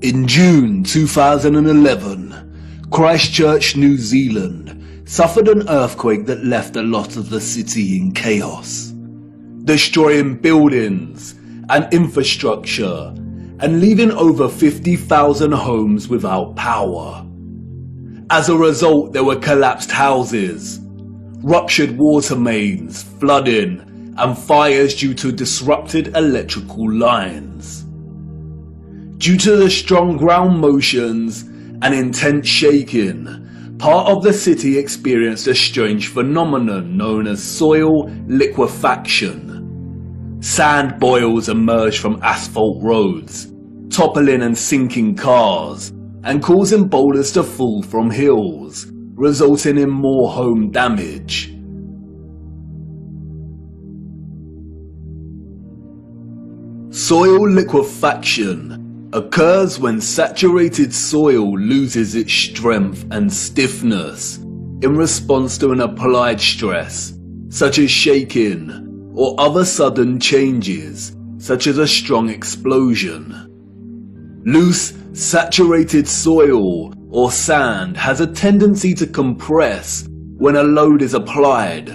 In June 2011, Christchurch, New Zealand suffered an earthquake that left a lot of the city in chaos, destroying buildings and infrastructure and leaving over 50,000 homes without power. As a result, there were collapsed houses, ruptured water mains, flooding, and fires due to disrupted electrical lines. Due to the strong ground motions and intense shaking, part of the city experienced a strange phenomenon known as soil liquefaction. Sand boils emerged from asphalt roads, toppling and sinking cars, and causing boulders to fall from hills, resulting in more home damage. Soil liquefaction occurs when saturated soil loses its strength and stiffness in response to an applied stress, such as shaking or other sudden changes, such as a strong explosion. Loose, saturated soil or sand has a tendency to compress when a load is applied,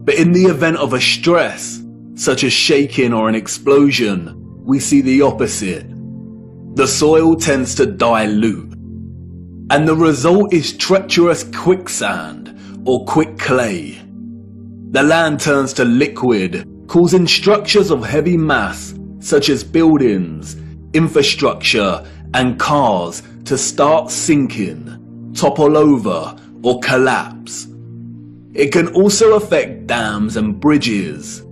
but in the event of a stress, such as shaking or an explosion, we see the opposite. The soil tends to dilute, and the result is treacherous quicksand or quick clay. The land turns to liquid, causing structures of heavy mass such as buildings, infrastructure, and cars to start sinking, topple over, or collapse. It can also affect dams and bridges.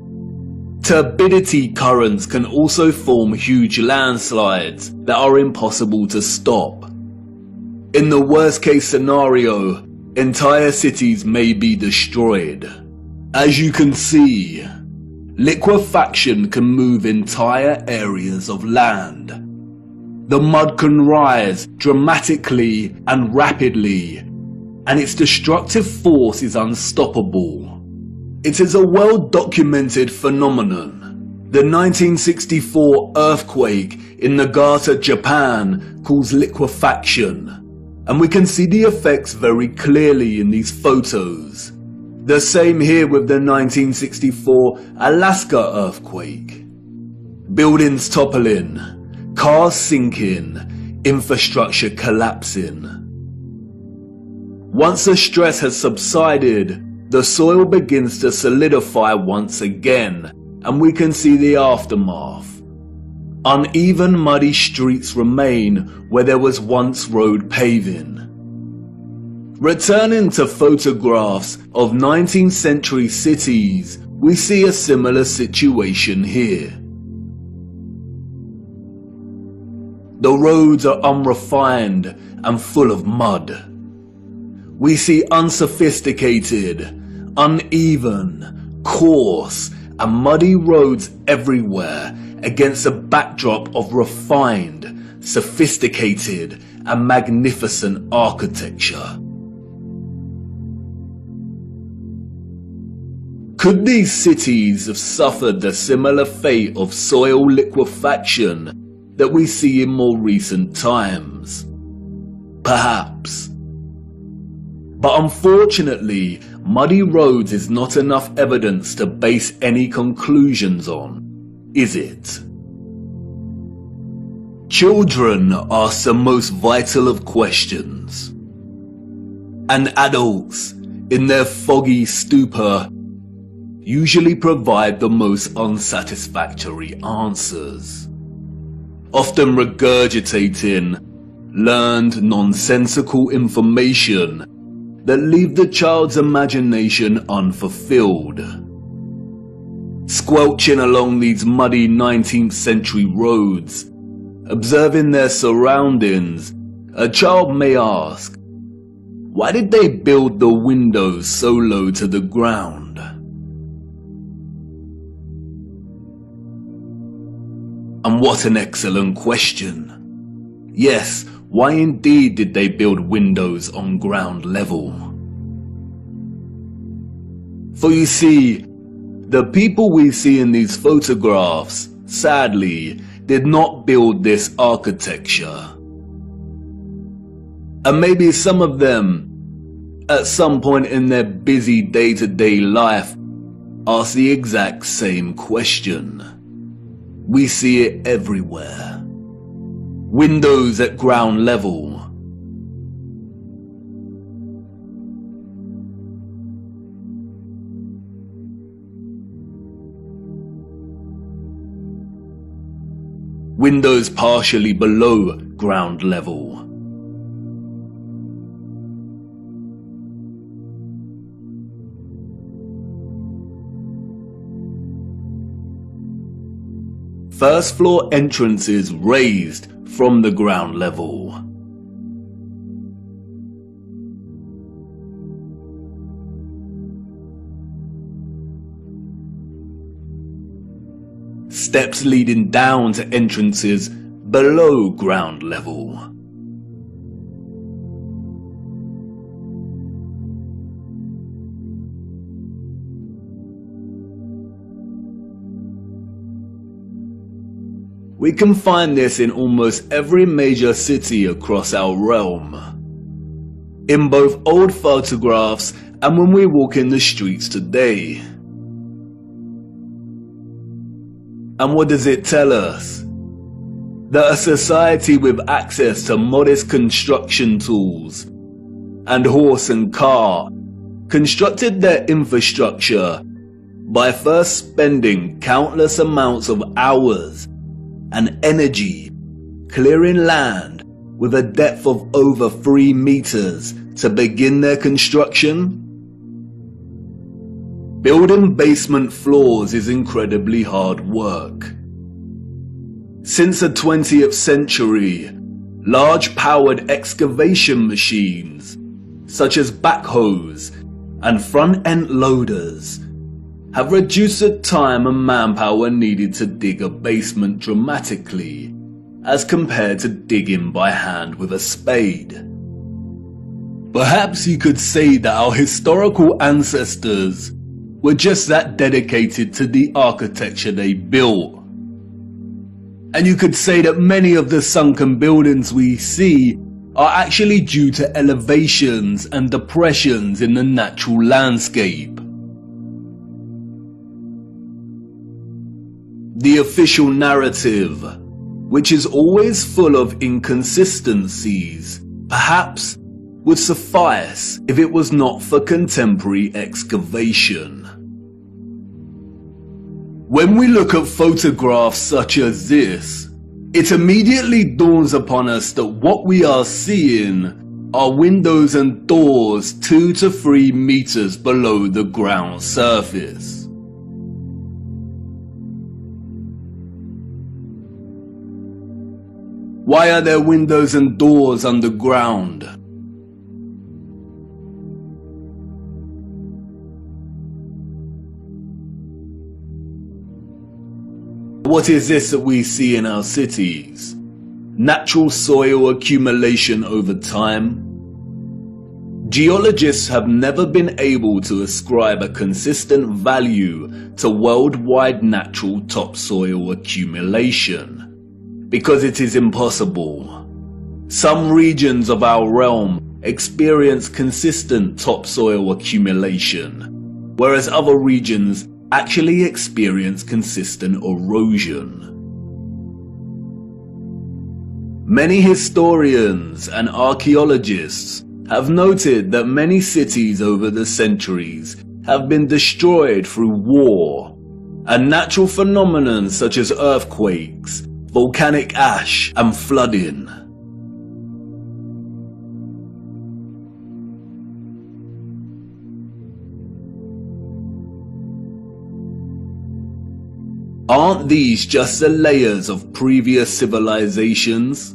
Turbidity currents can also form huge landslides that are impossible to stop. In the worst case scenario, entire cities may be destroyed. As you can see, liquefaction can move entire areas of land. The mud can rise dramatically and rapidly, and its destructive force is unstoppable. It is a well-documented phenomenon. The 1964 earthquake in Nagata, Japan caused liquefaction, and we can see the effects very clearly in these photos. The same here with the 1964 Alaska earthquake. Buildings toppling, cars sinking, infrastructure collapsing. Once the stress has subsided, the soil begins to solidify once again, and we can see the aftermath. Uneven muddy streets remain where there was once road paving. Returning to photographs of 19th century cities, we see a similar situation here. The roads are unrefined and full of mud. We see unsophisticated, uneven, coarse, and muddy roads everywhere against a backdrop of refined, sophisticated, and magnificent architecture. Could these cities have suffered the similar fate of soil liquefaction that we see in more recent times? Perhaps. But unfortunately, muddy roads is not enough evidence to base any conclusions on, is it? Children ask the most vital of questions, and adults, in their foggy stupor, usually provide the most unsatisfactory answers, often regurgitating learned nonsensical information that leave the child's imagination unfulfilled. Squelching along these muddy 19th century roads, observing their surroundings, a child may ask, why did they build the windows so low to the ground? And what an excellent question. Yes, why indeed did they build windows on ground level? For you see, the people we see in these photographs, sadly, did not build this architecture. And maybe some of them, at some point in their busy day-to-day life, ask the exact same question. We see it everywhere. Windows at ground level. Windows partially below ground level. First floor entrances raised from the ground level. Steps leading down to entrances below ground level. We can find this in almost every major city across our realm. In both old photographs and when we walk in the streets today. And what does it tell us? That a society with access to modest construction tools and horse and car constructed their infrastructure by first spending countless amounts of hours and energy clearing land with a depth of over 3 meters to begin their construction. Building basement floors is incredibly hard work. Since the 20th century, large powered excavation machines, such as backhoes and front-end loaders, have reduced the time and manpower needed to dig a basement dramatically, as compared to digging by hand with a spade. Perhaps you could say that our historical ancestors were just that dedicated to the architecture they built. And you could say that many of the sunken buildings we see are actually due to elevations and depressions in the natural landscape. The official narrative, which is always full of inconsistencies, perhaps would suffice if it was not for contemporary excavation. When we look at photographs such as this, it immediately dawns upon us that what we are seeing are windows and doors 2 to 3 meters below the ground surface. Why are there windows and doors underground? What is this that we see in our cities? Natural soil accumulation over time? Geologists have never been able to ascribe a consistent value to worldwide natural topsoil accumulation, because it is impossible. Some regions of our realm experience consistent topsoil accumulation, whereas other regions actually experience consistent erosion. Many historians and archaeologists have noted that many cities over the centuries have been destroyed through war, and natural phenomena such as earthquakes, volcanic ash, and flooding. Aren't these just the layers of previous civilizations?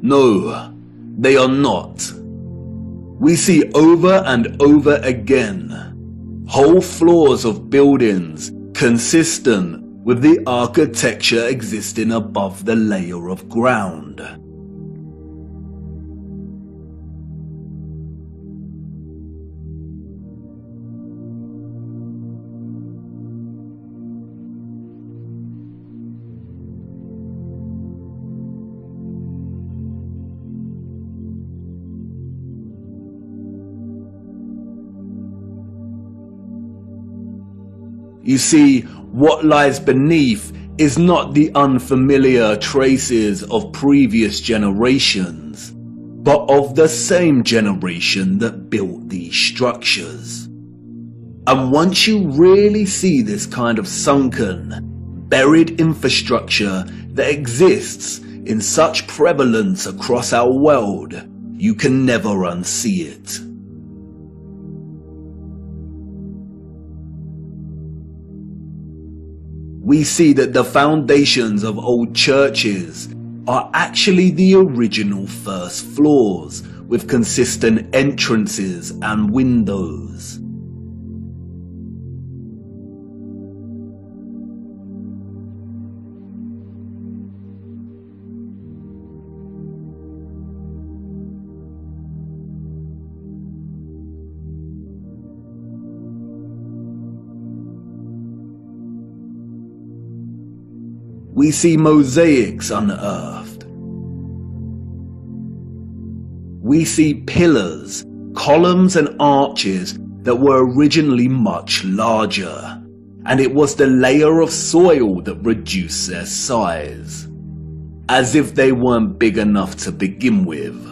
No, they are not. We see over and over again whole floors of buildings consistent with the architecture existing above the layer of ground. You see, what lies beneath is not the unfamiliar traces of previous generations, but of the same generation that built these structures. And once you really see this kind of sunken, buried infrastructure that exists in such prevalence across our world, you can never unsee it. We see that the foundations of old churches are actually the original first floors, with consistent entrances and windows. We see mosaics unearthed. We see pillars, columns and arches that were originally much larger, and it was the layer of soil that reduced their size, as if they weren't big enough to begin with.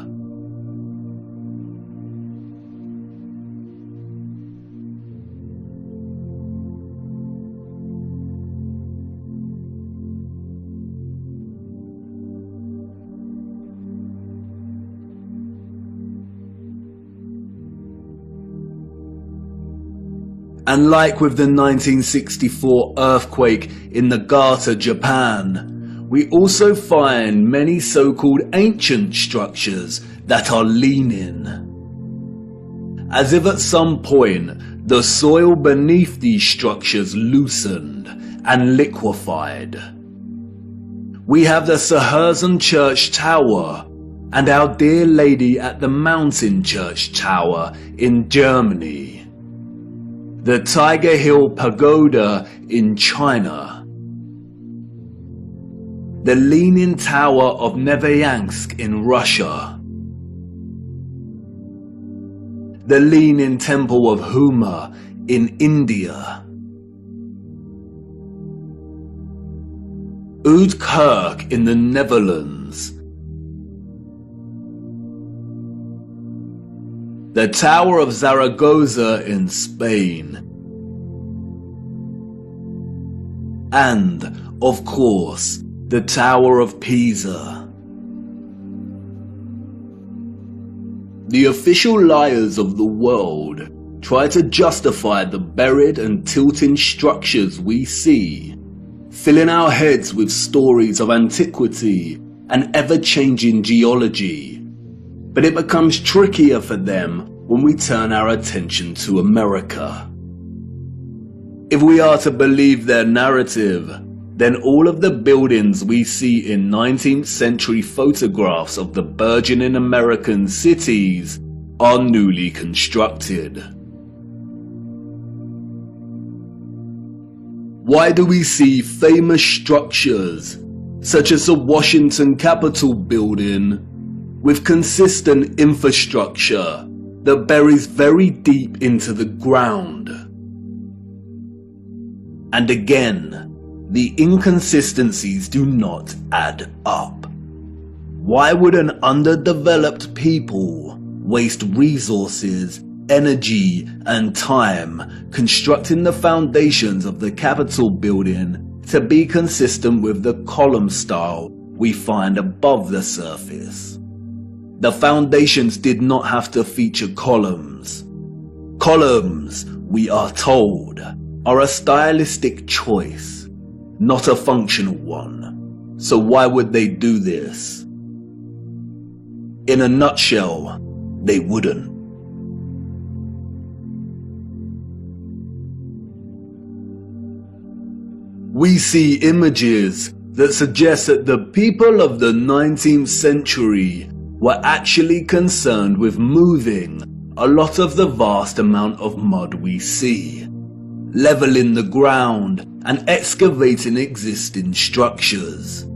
And like with the 1964 earthquake in Nagata, Japan, we also find many so-called ancient structures that are leaning, as if at some point the soil beneath these structures loosened and liquefied. We have the Sahersen Church Tower and Our Dear Lady at the Mountain Church Tower in Germany, the Tiger Hill Pagoda in China, the Leaning Tower of Neveyansk in Russia, the Leaning Temple of Huma in India, Oud Kirk in the Netherlands, the Tower of Zaragoza in Spain, and, of course, the Tower of Pisa. The official liars of the world try to justify the buried and tilting structures we see, filling our heads with stories of antiquity and ever-changing geology. But it becomes trickier for them when we turn our attention to America. If we are to believe their narrative, then all of the buildings we see in 19th century photographs of the burgeoning American cities are newly constructed. Why do we see famous structures, such as the Washington Capitol building, with consistent infrastructure that buries very deep into the ground? And again, the inconsistencies do not add up. Why would an underdeveloped people waste resources, energy, and time constructing the foundations of the Capitol building to be consistent with the column style we find above the surface? The foundations did not have to feature columns. Columns, we are told, are a stylistic choice, not a functional one. So why would they do this? In a nutshell, they wouldn't. We see images that suggest that the people of the 19th century were actually concerned with moving a lot of the vast amount of mud we see, leveling the ground and excavating existing structures.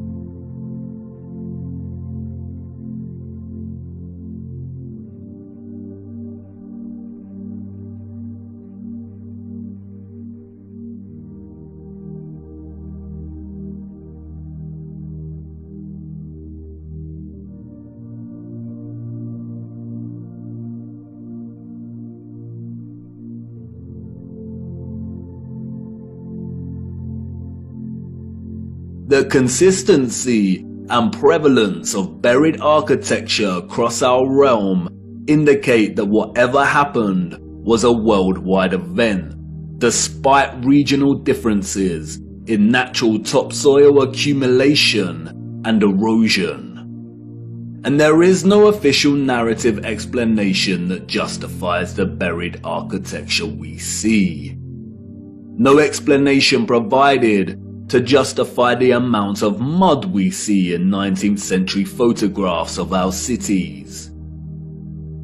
The consistency and prevalence of buried architecture across our realm indicate that whatever happened was a worldwide event, despite regional differences in natural topsoil accumulation and erosion. And there is no official narrative explanation that justifies the buried architecture we see. No explanation provided to justify the amount of mud we see in 19th century photographs of our cities.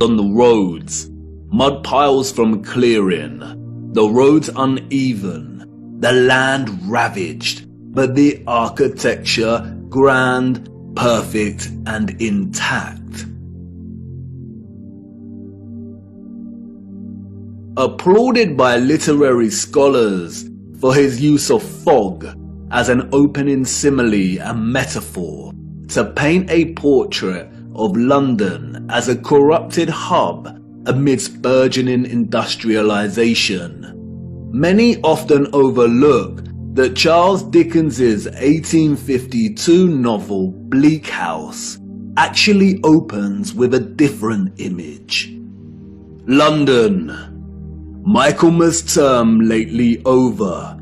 On the roads, mud piles from clearing, the roads uneven, the land ravaged, but the architecture grand, perfect and intact. Applauded by literary scholars for his use of fog as an opening simile and metaphor to paint a portrait of London as a corrupted hub amidst burgeoning industrialization, many often overlook that Charles Dickens's 1852 novel Bleak House actually opens with a different image. London, Michaelmas term lately over,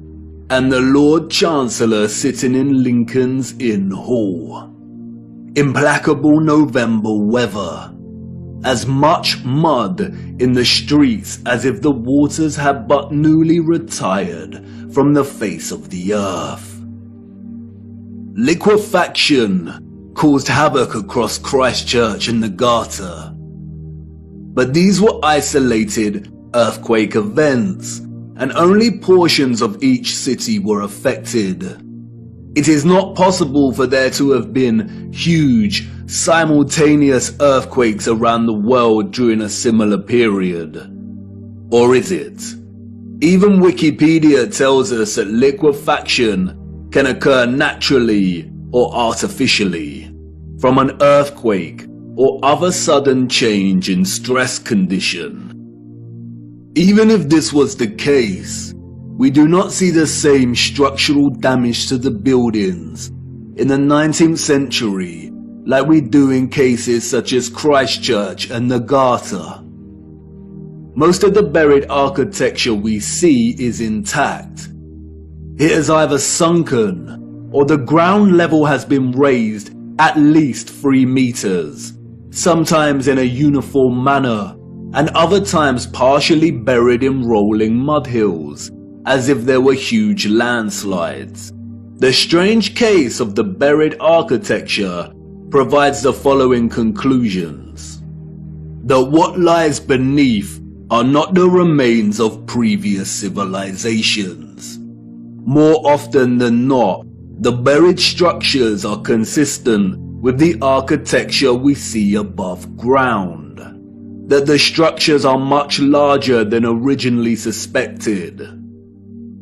and the Lord Chancellor sitting in Lincoln's Inn Hall. Implacable November weather. As much mud in the streets as if the waters had but newly retired from the face of the earth. Liquefaction caused havoc across Christchurch and the Garter. But these were isolated earthquake events, and only portions of each city were affected. It is not possible for there to have been huge, simultaneous earthquakes around the world during a similar period. Or is it? Even Wikipedia tells us that liquefaction can occur naturally or artificially, from an earthquake or other sudden change in stress condition. Even if this was the case, we do not see the same structural damage to the buildings in the 19th century like we do in cases such as Christchurch and the Garter. Most of the buried architecture we see is intact. It is either sunken or the ground level has been raised at least 3 meters, sometimes in a uniform manner, and other times partially buried in rolling mud hills, as if there were huge landslides. The strange case of the buried architecture provides the following conclusions: that what lies beneath are not the remains of previous civilizations. More often than not, the buried structures are consistent with the architecture we see above ground. That the structures are much larger than originally suspected,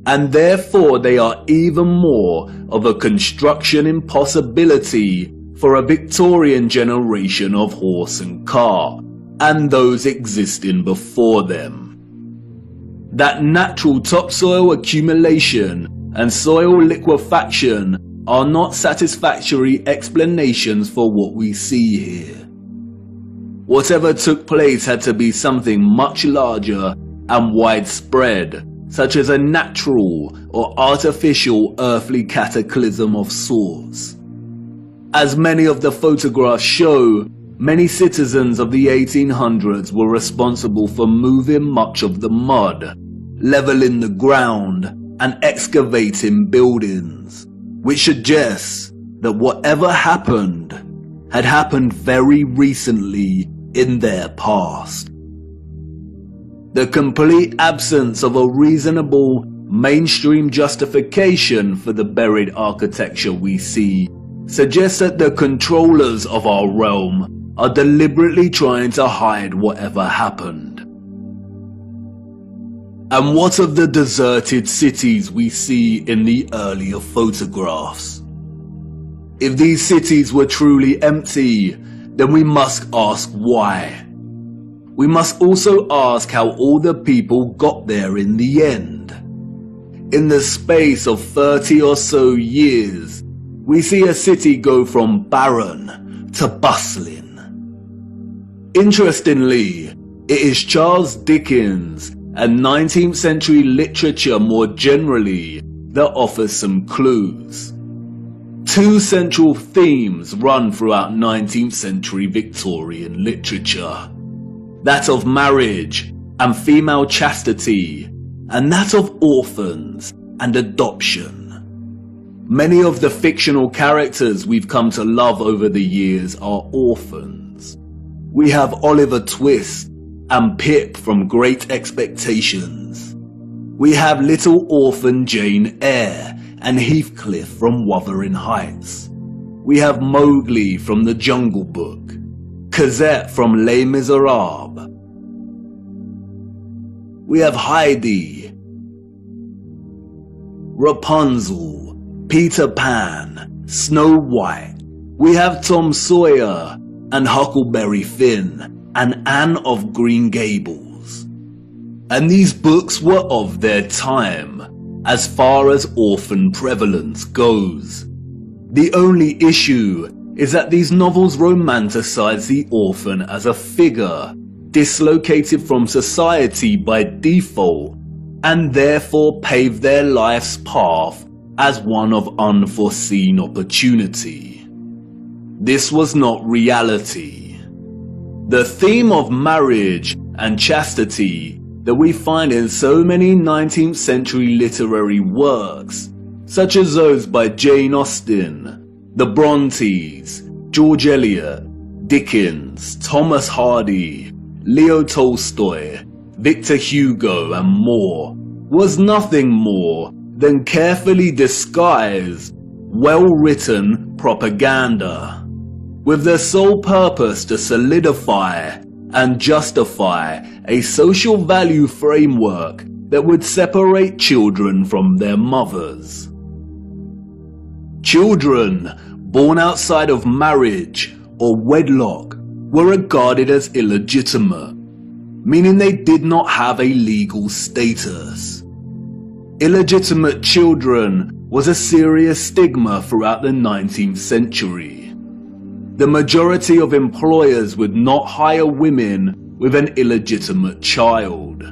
and therefore they are even more of a construction impossibility for a Victorian generation of horse and car, and those existing before them. That natural topsoil accumulation and soil liquefaction are not satisfactory explanations for what we see here. Whatever took place had to be something much larger and widespread, such as a natural or artificial earthly cataclysm of sorts. As many of the photographs show, many citizens of the 1800s were responsible for moving much of the mud, leveling the ground, and excavating buildings, which suggests that whatever happened had happened very recently in their past. The complete absence of a reasonable, mainstream justification for the buried architecture we see suggests that the controllers of our realm are deliberately trying to hide whatever happened. And what of the deserted cities we see in the earlier photographs? If these cities were truly empty, then we must ask why. We must also ask how all the people got there in the end. In the space of 30 or so years, we see a city go from barren to bustling. Interestingly, it is Charles Dickens and 19th century literature more generally that offers some clues. Two central themes run throughout 19th century Victorian literature. That of marriage and female chastity, and that of orphans and adoption. Many of the fictional characters we've come to love over the years are orphans. We have Oliver Twist and Pip from Great Expectations. We have little orphan Jane Eyre and Heathcliff from Wuthering Heights. We have Mowgli from The Jungle Book, Cosette from Les Miserables. We have Heidi, Rapunzel, Peter Pan, Snow White. We have Tom Sawyer and Huckleberry Finn and Anne of Green Gables. And these books were of their time, as far as orphan prevalence goes. The only issue is that these novels romanticize the orphan as a figure dislocated from society by default, and therefore pave their life's path as one of unforeseen opportunity. This was not reality. The theme of marriage and chastity that we find in so many 19th century literary works, such as those by Jane Austen, the Brontes, George Eliot, Dickens, Thomas Hardy, Leo Tolstoy, Victor Hugo and more, was nothing more than carefully disguised, well-written propaganda, with the sole purpose to solidify and justify a social value framework that would separate children from their mothers. Children born outside of marriage or wedlock were regarded as illegitimate, meaning they did not have a legal status. Illegitimate children was a serious stigma throughout the 19th century. The majority of employers would not hire women with an illegitimate child.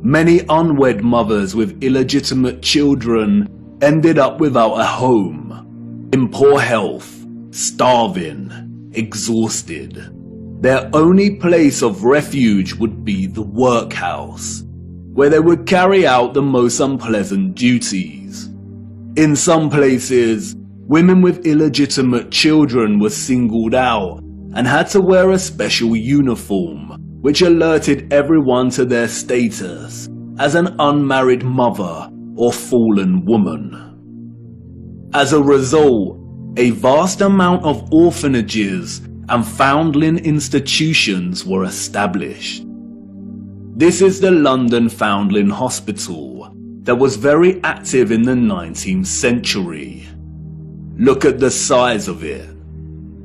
Many unwed mothers with illegitimate children ended up without a home, in poor health, starving, exhausted. Their only place of refuge would be the workhouse, where they would carry out the most unpleasant duties. In some places, women with illegitimate children were singled out and had to wear a special uniform, which alerted everyone to their status as an unmarried mother or fallen woman. As a result, a vast amount of orphanages and foundling institutions were established. This is the London Foundling Hospital that was very active in the 19th century. Look at the size of it.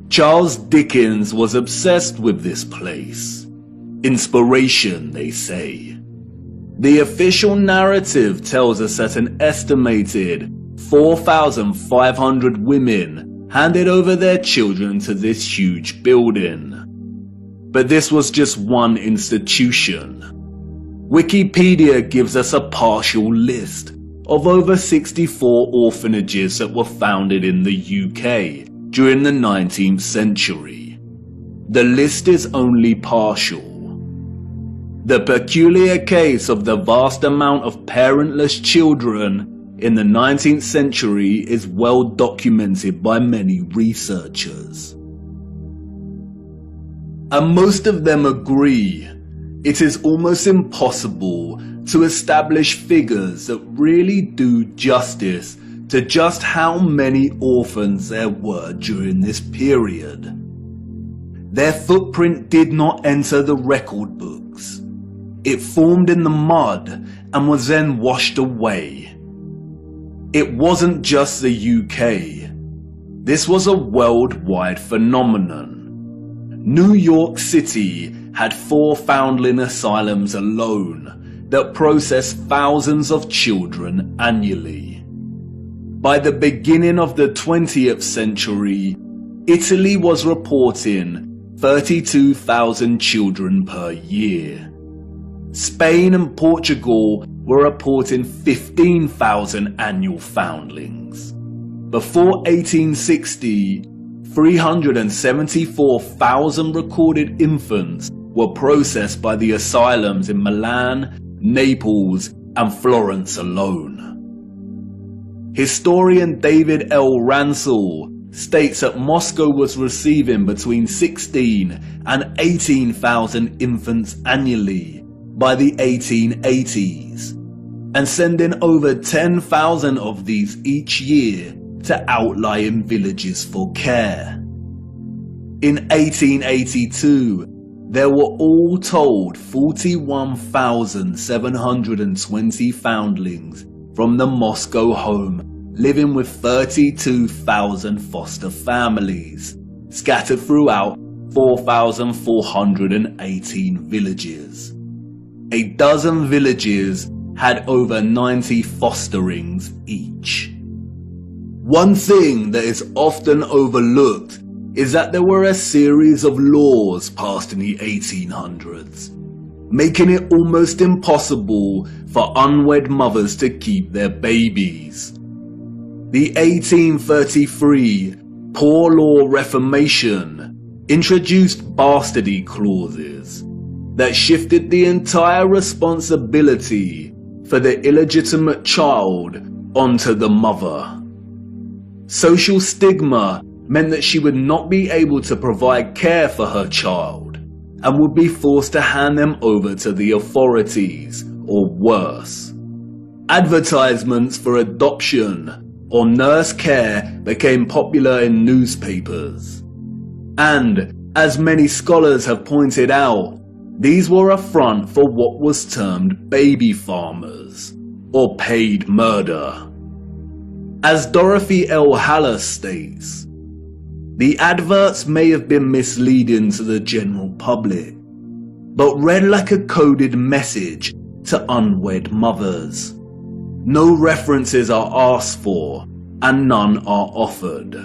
Charles Dickens was obsessed with this place. Inspiration, they say. The official narrative tells us that an estimated 4,500 women handed over their children to this huge building. But this was just one institution. Wikipedia gives us a partial list of over 64 orphanages that were founded in the UK during the 19th century. The list is only partial. The peculiar case of the vast amount of parentless children in the 19th century is well documented by many researchers. And most of them agree it is almost impossible to establish figures that really do justice to just how many orphans there were during this period. Their footprint did not enter the record books. It formed in the mud and was then washed away. It wasn't just the UK. This was a worldwide phenomenon. New York City had 4 foundling asylums alone that processed thousands of children annually. By the beginning of the 20th century, Italy was reporting 32,000 children per year. Spain and Portugal were reporting 15,000 annual foundlings. Before 1860, 374,000 recorded infants were processed by the asylums in Milan, Naples, and Florence alone. Historian David L. Ransell states that Moscow was receiving between 16 and 18,000 infants annually by the 1880s, and sending over 10,000 of these each year to outlying villages for care. In 1882, there were all told 41,720 foundlings from the Moscow home, living with 32,000 foster families, scattered throughout 4,418 villages. A dozen villages had over 90 fosterings each. One thing that is often overlooked is that there were a series of laws passed in the 1800s, making it almost impossible for unwed mothers to keep their babies. The 1833 Poor Law Reformation introduced bastardy clauses that shifted the entire responsibility for the illegitimate child onto the mother. Social stigma meant that she would not be able to provide care for her child and would be forced to hand them over to the authorities, or worse. Advertisements for adoption or nurse care became popular in newspapers. And, as many scholars have pointed out, these were a front for what was termed baby farmers, or paid murder. As Dorothy L. Haller states, the adverts may have been misleading to the general public, but read like a coded message to unwed mothers. No references are asked for, and none are offered.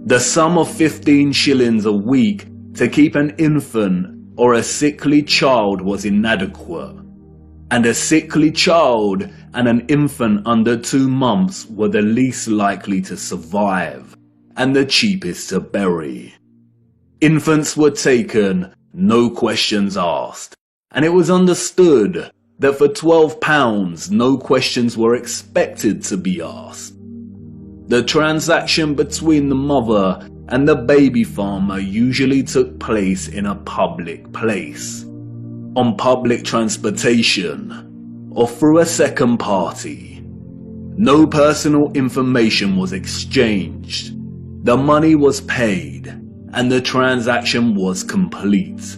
The sum of 15 shillings a week to keep an infant or a sickly child was inadequate, and a sickly child and an infant under 2 months were the least likely to survive, and the cheapest to bury. Infants were taken, no questions asked, and it was understood that for £12 no questions were expected to be asked. The transaction between the mother and the baby farmer usually took place in a public place, on public transportation, or through a second party. No personal information was exchanged. The money was paid, and the transaction was complete.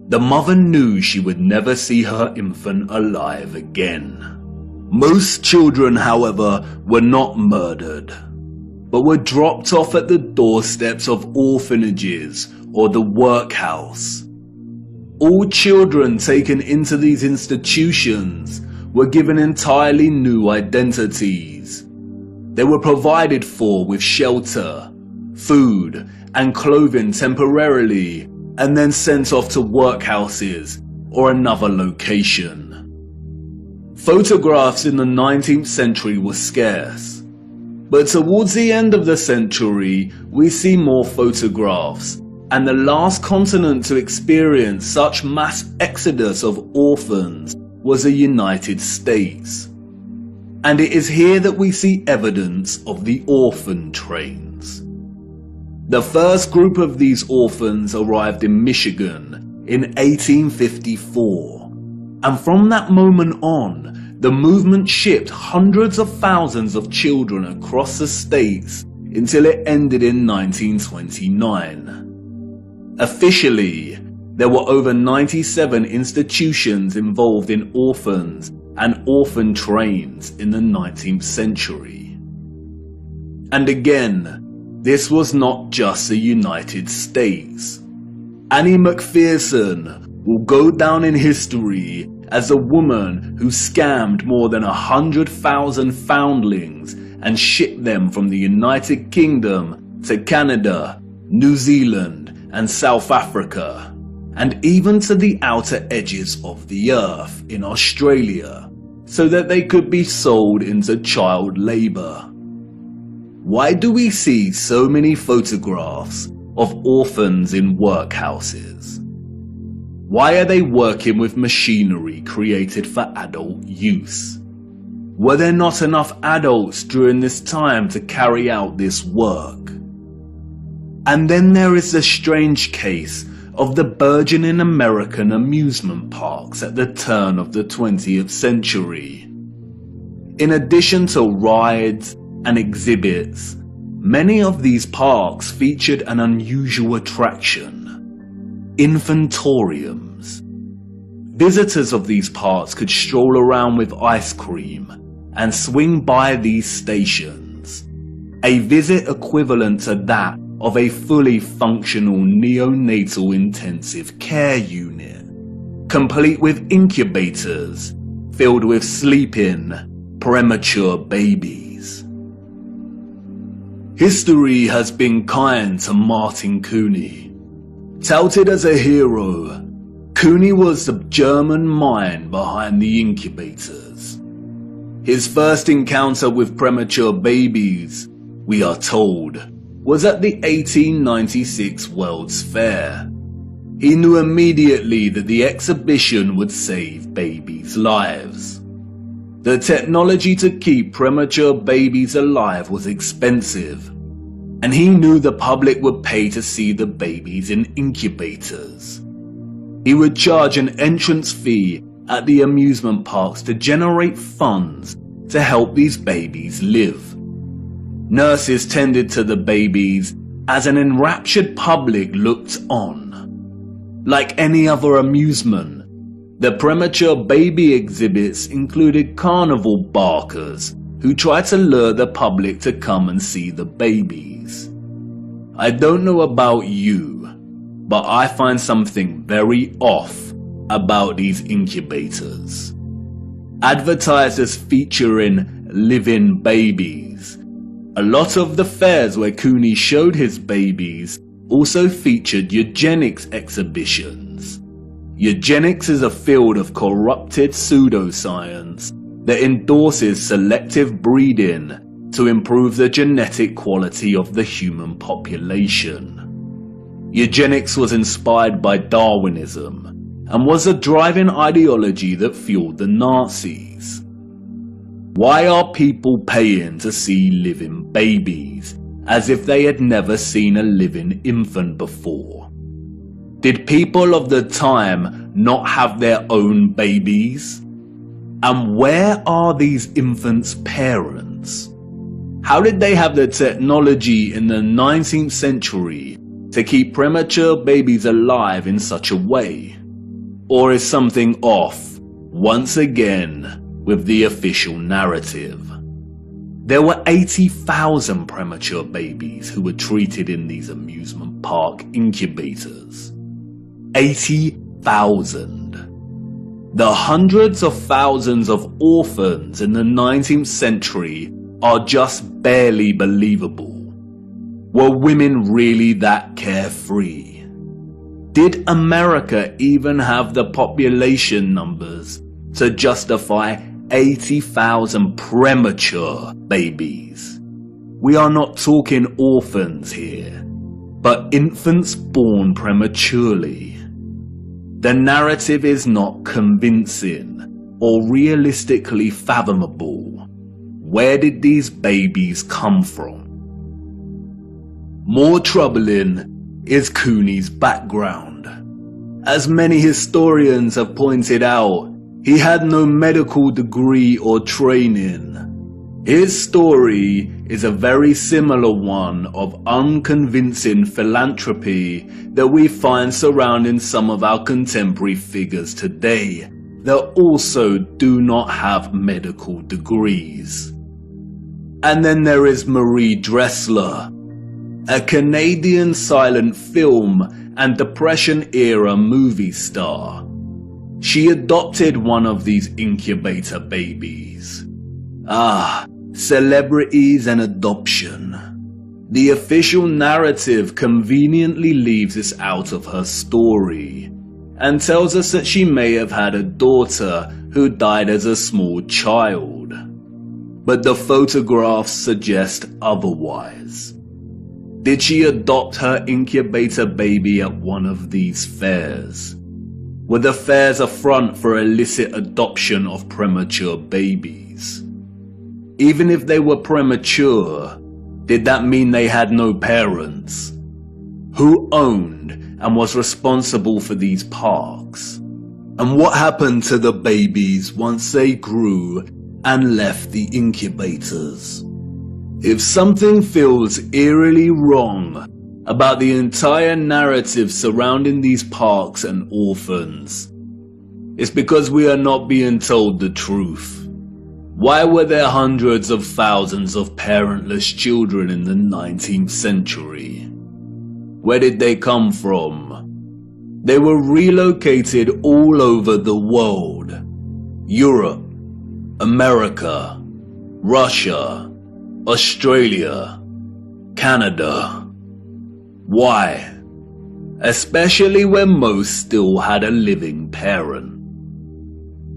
The mother knew she would never see her infant alive again. Most children, however, were not murdered, but were dropped off at the doorsteps of orphanages or the workhouse. All children taken into these institutions were given entirely new identities. They were provided for with shelter, food, and clothing temporarily, and then sent off to workhouses or another location. Photographs in the 19th century were scarce, but towards the end of the century we see more photographs, and the last continent to experience such mass exodus of orphans was the United States. And it is here that we see evidence of the orphan trains. The first group of these orphans arrived in Michigan in 1854, and from that moment on, the movement shipped hundreds of thousands of children across the states until it ended in 1929. Officially, there were over 97 institutions involved in orphans and orphan trains in the 19th century. And again, this was not just the United States. Annie McPherson will go down in history as a woman who scammed more than 100,000 foundlings and shipped them from the United Kingdom to Canada, New Zealand, and South Africa, and even to the outer edges of the earth in Australia, so that they could be sold into child labour. Why do we see so many photographs of orphans in workhouses? Why are they working with machinery created for adult use? Were there not enough adults during this time to carry out this work? And then there is the strange case of the burgeoning American amusement parks at the turn of the 20th century. In addition to rides and exhibits, many of these parks featured an unusual attraction: infantoriums. Visitors of these parks could stroll around with ice cream and swing by these stations, a visit equivalent to that of a fully functional neonatal intensive care unit, complete with incubators filled with sleeping, premature babies. History has been kind to Martin Cooney. Touted as a hero, Cooney was the German mind behind the incubators. His first encounter with premature babies, we are told, was at the 1896 World's Fair. He knew immediately that the exhibition would save babies' lives. The technology to keep premature babies alive was expensive, and he knew the public would pay to see the babies in incubators. He would charge an entrance fee at the amusement parks to generate funds to help these babies live. Nurses tended to the babies as an enraptured public looked on. Like any other amusement, the premature baby exhibits included carnival barkers who tried to lure the public to come and see the babies. I don't know about you, but I find something very off about these incubators. Advertised as featuring living babies, a lot of the fairs where Cooney showed his babies also featured eugenics exhibitions. Eugenics is a field of corrupted pseudoscience that endorses selective breeding to improve the genetic quality of the human population. Eugenics was inspired by Darwinism and was a driving ideology that fueled the Nazis. Why are people paying to see living babies as if they had never seen a living infant before? Did people of the time not have their own babies? And where are these infants' parents? How did they have the technology in the 19th century to keep premature babies alive in such a way? Or is something off, once again, with the official narrative? There were 80,000 premature babies who were treated in these amusement park incubators. 80,000. The hundreds of thousands of orphans in the 19th century are just barely believable. Were women really that carefree? Did America even have the population numbers to justify 80,000 premature babies? We are not talking orphans here, but infants born prematurely. The narrative is not convincing or realistically fathomable. Where did these babies come from? More troubling is Cooney's background. As many historians have pointed out, he had no medical degree or training. His story is a very similar one of unconvincing philanthropy that we find surrounding some of our contemporary figures today that also do not have medical degrees. And then there is Marie Dressler, a Canadian silent film and Depression-era movie star. She adopted one of these incubator babies. celebrities and adoption. The official narrative conveniently leaves this out of her story and tells us that she may have had a daughter who died as a small child. But the photographs suggest otherwise. Did she adopt her incubator baby at one of these fairs? Were the fairs a front for illicit adoption of premature babies? Even if they were premature, did that mean they had no parents? Who owned and was responsible for these parks? And what happened to the babies once they grew and left the incubators? If something feels eerily wrong about the entire narrative surrounding these parks and orphans, it's because we are not being told the truth. Why were there hundreds of thousands of parentless children in the 19th century? Where did they come from? They were relocated all over the world. Europe, America, Russia, Australia, Canada. Why? Especially when most still had a living parent.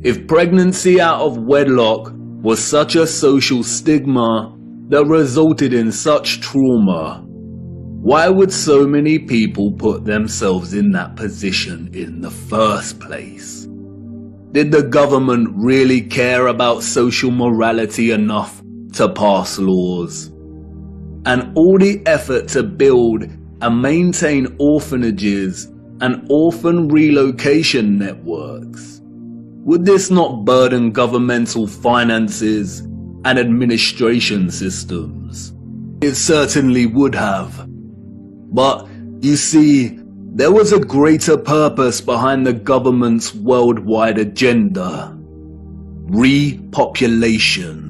If pregnancy out of wedlock was such a social stigma that resulted in such trauma, why would so many people put themselves in that position in the first place? Did the government really care about social morality enough to pass laws? And all the effort to build and maintain orphanages and orphan relocation networks, would this not burden governmental finances and administration systems? It certainly would have. But, you see, there was a greater purpose behind the government's worldwide agenda. Repopulation.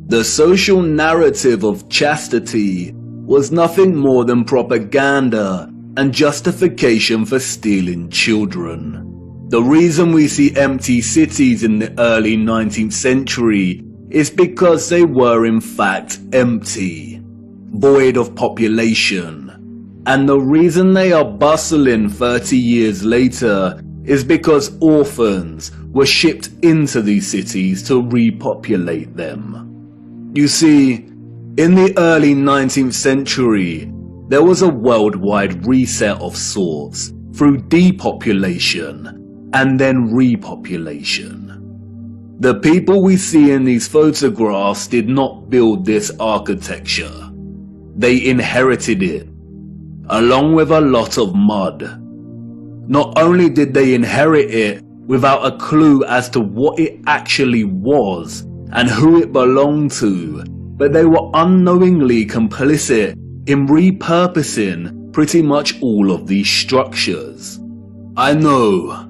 The social narrative of chastity was nothing more than propaganda and justification for stealing children. The reason we see empty cities in the early 19th century is because they were in fact empty, void of population. And the reason they are bustling 30 years later is because orphans were shipped into these cities to repopulate them. You see, in the early 19th century, there was a worldwide reset of sorts through depopulation and then repopulation. The people we see in these photographs did not build this architecture. They inherited it, along with a lot of mud. Not only did they inherit it without a clue as to what it actually was and who it belonged to, but they were unknowingly complicit in repurposing pretty much all of these structures. I know,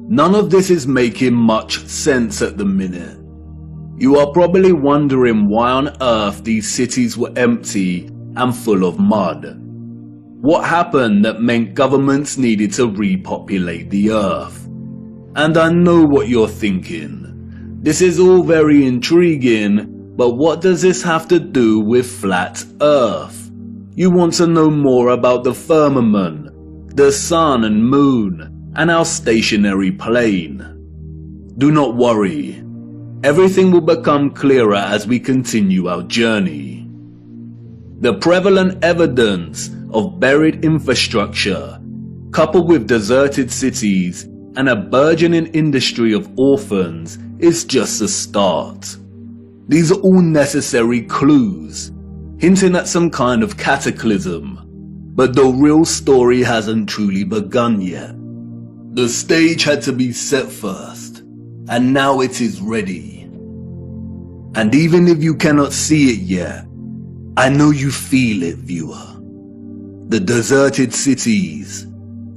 none of this is making much sense at the minute. You are probably wondering why on earth these cities were empty and full of mud. What happened that meant governments needed to repopulate the earth? And I know what you're thinking. This is all very intriguing, but what does this have to do with flat earth? You want to know more about the firmament, the sun and moon, and our stationary plane. Do not worry. Everything will become clearer as we continue our journey. The prevalent evidence of buried infrastructure, coupled with deserted cities and a burgeoning industry of orphans, is just a start. These are all necessary clues, hinting at some kind of cataclysm, but the real story hasn't truly begun yet. The stage had to be set first, and now it is ready. And even if you cannot see it yet, I know you feel it, viewer. The deserted cities,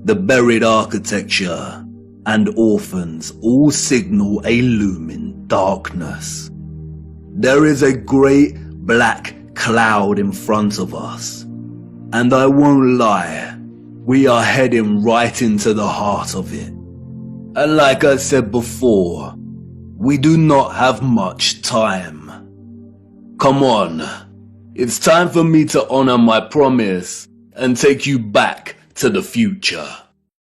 the buried architecture, and orphans all signal a looming darkness. There is a great black cloud in front of us, and I won't lie, we are heading right into the heart of it. And like I said before, we do not have much time. Come on. It's time for me to honor my promise and take you back to the future.